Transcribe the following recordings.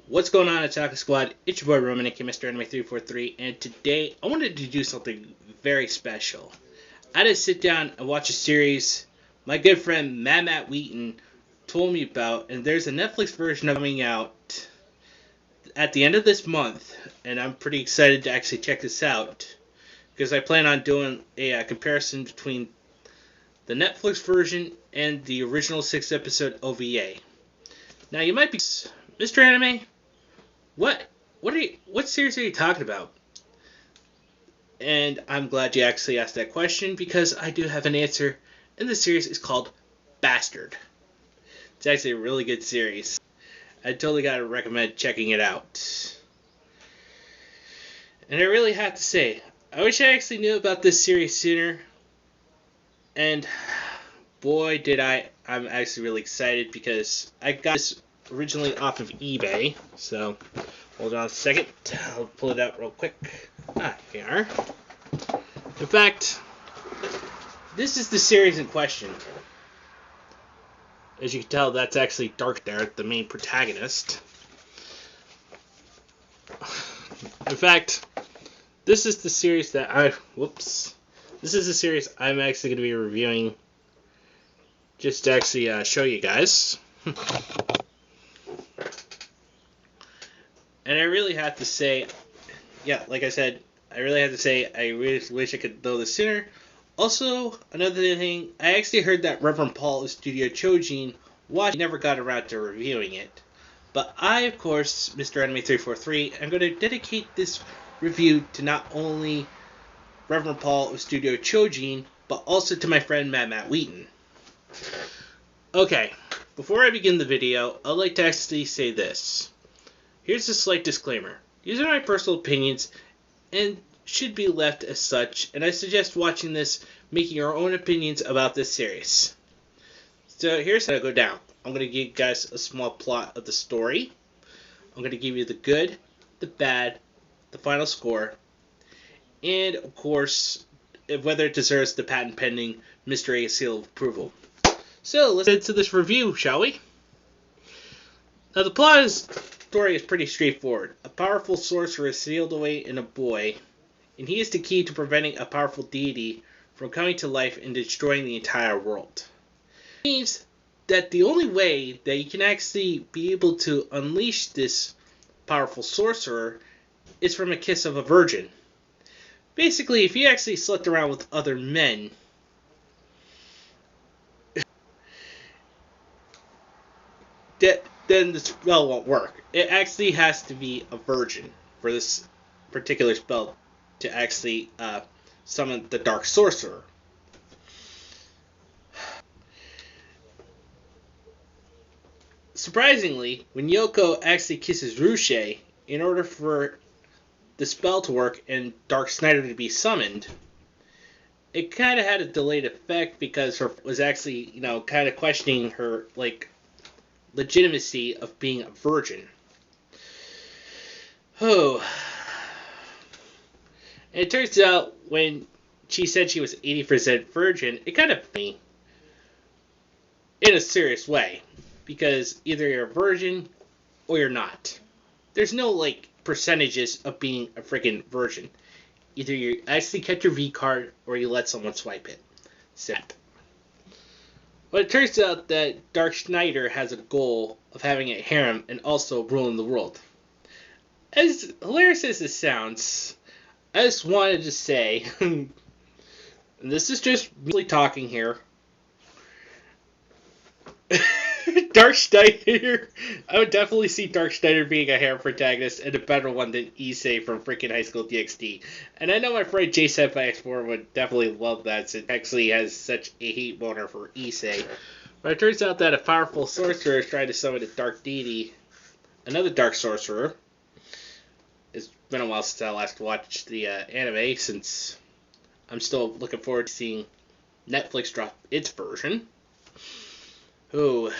What's going on, Attack Squad? It's your boy Roman, aka MisterAnime343, and today I wanted to do something very special. I had to sit down and watch a series my good friend Mad Matt Wheaton told me about, and there's a Netflix version coming out at the end of this month, and I'm pretty excited to actually check this out, because I plan on doing a comparison between the Netflix version and the original 6-episode OVA. Now you might be, Mr. Anime, what series are you talking about? And I'm glad you actually asked that question, because I do have an answer, and the series is called Bastard. It's actually a really good series. I totally gotta recommend checking it out. And I really have to say, I wish I actually knew about this series sooner. And boy did I'm actually really excited, because I got this originally off of eBay. So hold on a second, I'll pull it out real quick. Here we are. In fact, this is the series in question. As you can tell, that's actually Dark there, the main protagonist. In fact, this is the series that This is the series I'm actually going to be reviewing, just to actually show you guys. And I really have to say, like I said, I really really wish I could know this sooner. Also, another thing, I actually heard that Reverend Paul of Studio Chojin never got around to reviewing it. But I, of course, MisterAnime343, am going to dedicate this review to not only Reverend Paul of Studio Chojin, but also to my friend Mad Matt Wheaton. Okay, before I begin the video, I'd like to actually say this. Here's a slight disclaimer. These are my personal opinions, and should be left as such, and I suggest watching this, making your own opinions about this series. So here's how it'll go down. I'm going to give you guys a small plot of the story. I'm going to give you the good, the bad, the final score, and of course, whether it deserves the patent pending Mr. A seal of approval. So let's get into this review, shall we? Now the plot of the story is pretty straightforward. A powerful sorcerer is sealed away in a boy, and he is the key to preventing a powerful deity from coming to life and destroying the entire world. It means that the only way that you can actually be able to unleash this powerful sorcerer is from a kiss of a virgin. Basically, if you actually slept around with other men, then the spell won't work. It actually has to be a virgin for this particular spell to actually summon the Dark Sorcerer. Surprisingly, when Yoko actually kisses Ruche, in order for the spell to work and Dark Snyder to be summoned, it kind of had a delayed effect, because her was actually, kind of questioning her, legitimacy of being a virgin. Oh. And it turns out, when she said she was 80% virgin, it kind of me in a serious way, because either you're a virgin or you're not. There's no, percentages of being a freaking virgin. Either you actually catch your V card or you let someone swipe it. Simp. But it turns out that Dark Snyder has a goal of having a harem and also ruling the world. As hilarious as this sounds, I just wanted to say, and this is just really talking here, Dark Snyder, I would definitely see Dark Snyder being a harem protagonist, and a better one than Issei from freaking High School DxD. And I know my friend J7X4 would definitely love that, since he actually has such a hate boner for Issei. But it turns out that a powerful sorcerer is trying to summon a dark deity, another dark sorcerer. It's been a while since I last watched the anime, since I'm still looking forward to seeing Netflix drop its version. Who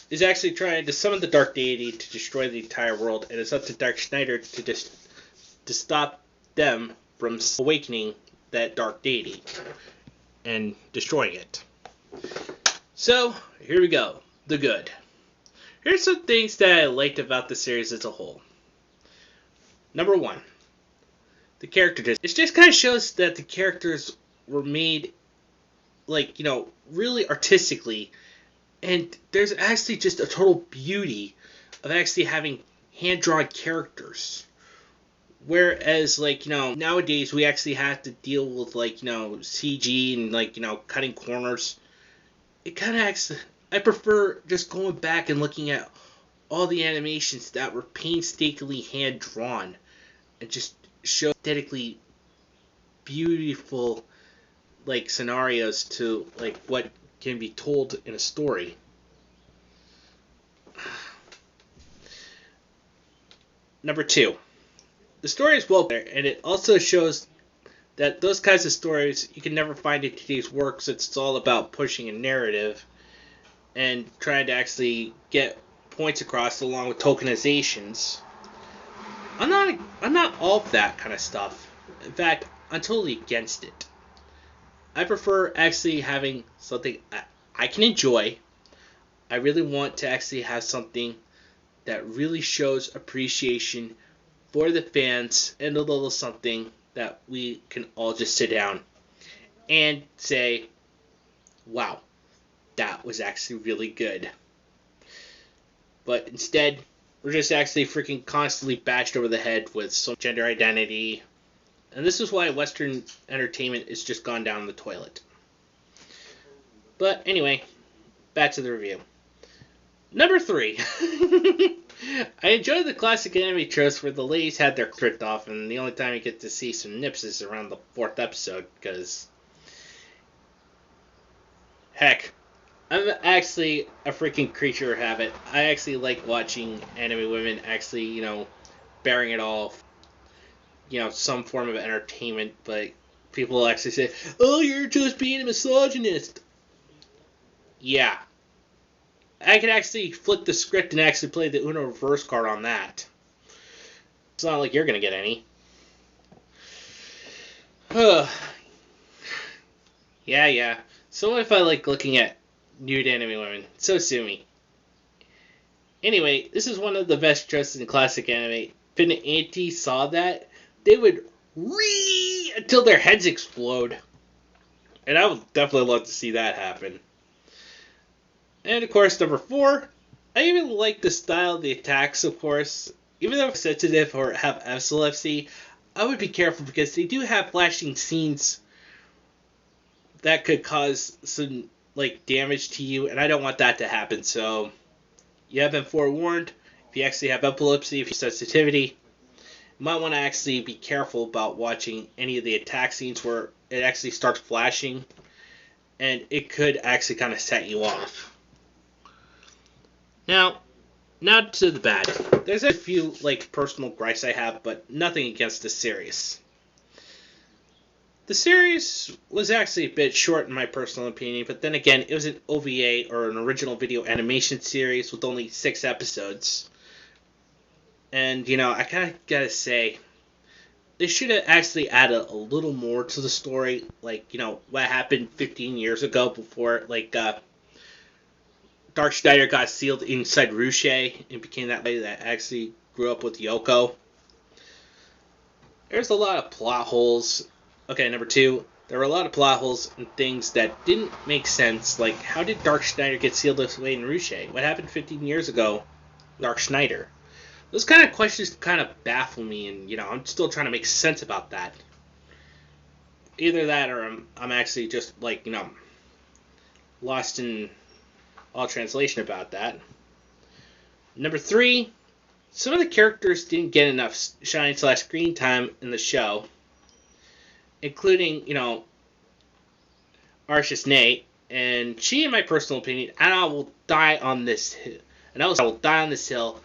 is actually trying to summon the dark deity to destroy the entire world, and it's up to Dark Snyder to stop them from awakening that dark deity and destroying it. So, here we go. The good. Here's some things that I liked about the series as a whole. Number one, the character design. It just kind of shows that the characters were made, like, really artistically, and there's actually just a total beauty of actually having hand-drawn characters. Whereas, nowadays we actually have to deal with, CG and, cutting corners. It kind of actually, I prefer just going back and looking at all the animations that were painstakingly hand-drawn and just show aesthetically beautiful, scenarios to, what can be told in a story. Number two, the story is well there, and it also shows that those kinds of stories you can never find in today's work, since it's all about pushing a narrative and trying to actually get points across along with tokenizations. I'm not all of that kind of stuff. In fact, I'm totally against it. I prefer actually having something I can enjoy. I really want to actually have something that really shows appreciation for the fans, and a little something that we can all just sit down and say, wow, that was actually really good. But instead, we're just actually freaking constantly bashed over the head with some gender identity. And this is why Western entertainment has just gone down the toilet. But anyway, back to the review. Number 3. I enjoy the classic anime tropes where the ladies had their stripped off, and the only time you get to see some nips is around the 4th episode, because heck, I'm actually a freaking creature of habit. I actually like watching anime women actually, bearing it all, some form of entertainment, but people actually say, oh, you're just being a misogynist. Yeah. I could actually flip the script and actually play the Uno reverse card on that. It's not like you're going to get any. Yeah. So what if I like looking at nude anime women? So sue me. Anyway, this is one of the best dresses in classic anime. If an auntie saw that, they would until their heads explode. And I would definitely love to see that happen. And of course, number 4, I even like the style of the attacks, of course. Even though I'm sensitive or have epilepsy, I would be careful because they do have flashing scenes that could cause some, damage to you, and I don't want that to happen. So, you have been forewarned. If you actually have epilepsy, if you have sensitivity, you might want to actually be careful about watching any of the attack scenes where it actually starts flashing, and it could actually kind of set you off. Now to the bad. There's a few, personal gripes I have, but nothing against the series. The series was actually a bit short in my personal opinion, but then again, it was an OVA, or an original video animation series, with only 6 episodes. And, I kind of gotta say, they should have actually added a little more to the story, what happened 15 years ago before, Dark Schneider got sealed inside Ruche and became that lady that actually grew up with Yoko. There's a lot of plot holes. Okay, number 2, there were a lot of plot holes and things that didn't make sense, like how did Dark Schneider get sealed this way in Ruche? What happened 15 years ago with Dark Schneider? Those kind of questions kind of baffle me, and I'm still trying to make sense about that. Either that, or I'm actually just lost in all translation about that. Number 3, some of the characters didn't get enough shine/screen time in the show, including, Arceus Nate, and she, in my personal opinion, and I will die on this hill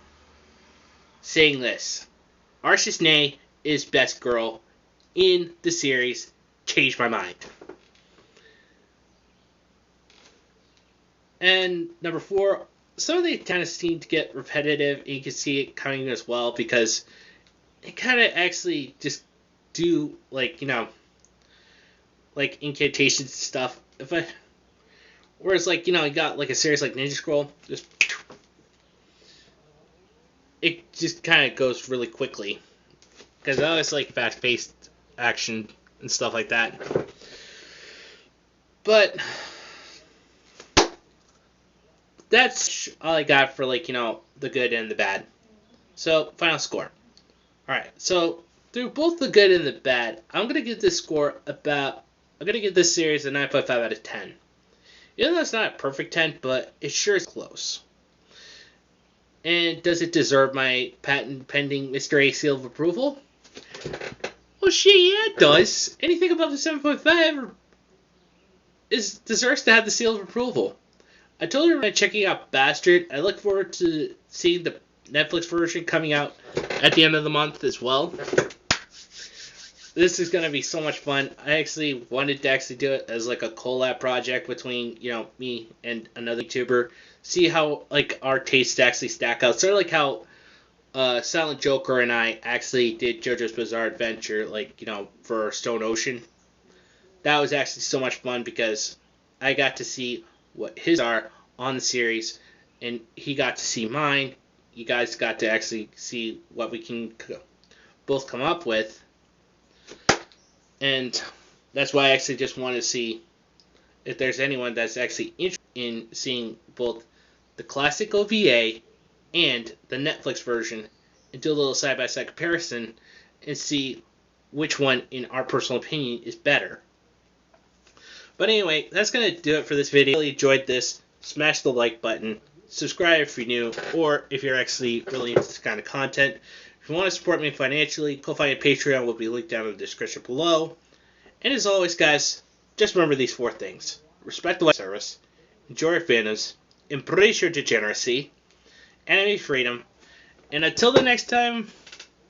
saying this: Arceus Nate is best girl in the series. Changed my mind. And number 4, some of the kind of seem to get repetitive, and you can see it coming as well, because it kind of actually just do, incantations and stuff. Whereas, you got, a series like Ninja Scroll, just it just kind of goes really quickly. Because I always like fast-paced action and stuff like that. But that's all I got for, like, the good and the bad. So, final score. Alright, so through both the good and the bad, I'm going to give this series a 9.5 out of 10. Even though it's not a perfect 10, but it sure is close. And does it deserve my patent pending Mr. A seal of approval? Well, shit, yeah, it does. Anything above the 7.5 deserves to have the seal of approval. I told you checking out Bastard. I look forward to seeing the Netflix version coming out at the end of the month as well. This is going to be so much fun. I actually wanted to do it as like a collab project between, me and another YouTuber. See how, like, our tastes actually stack out. Sort of like how Silent Joker and I actually did JoJo's Bizarre Adventure, like, for Stone Ocean. That was actually so much fun because I got to see what his are on the series, and he got to see mine. You guys got to actually see what we can both come up with. And that's why I actually just want to see if there's anyone that's actually interested in seeing both the classic OVA and the Netflix version and do a little side-by-side comparison and see which one, in our personal opinion, is better. But anyway, that's going to do it for this video. If you really enjoyed this, smash the like button, subscribe if you're new, or if you're actually really into this kind of content. If you want to support me financially, go find a Patreon. Will be linked down in the description below. And as always, guys, just remember these 4 things. Respect the life service, enjoy your fandoms, embrace your degeneracy, enemy freedom. And until the next time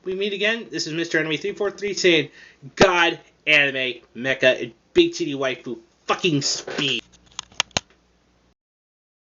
we meet again, this is MisterAnime343 saying, God, anime, mecha, and big titty waifu fucking speed.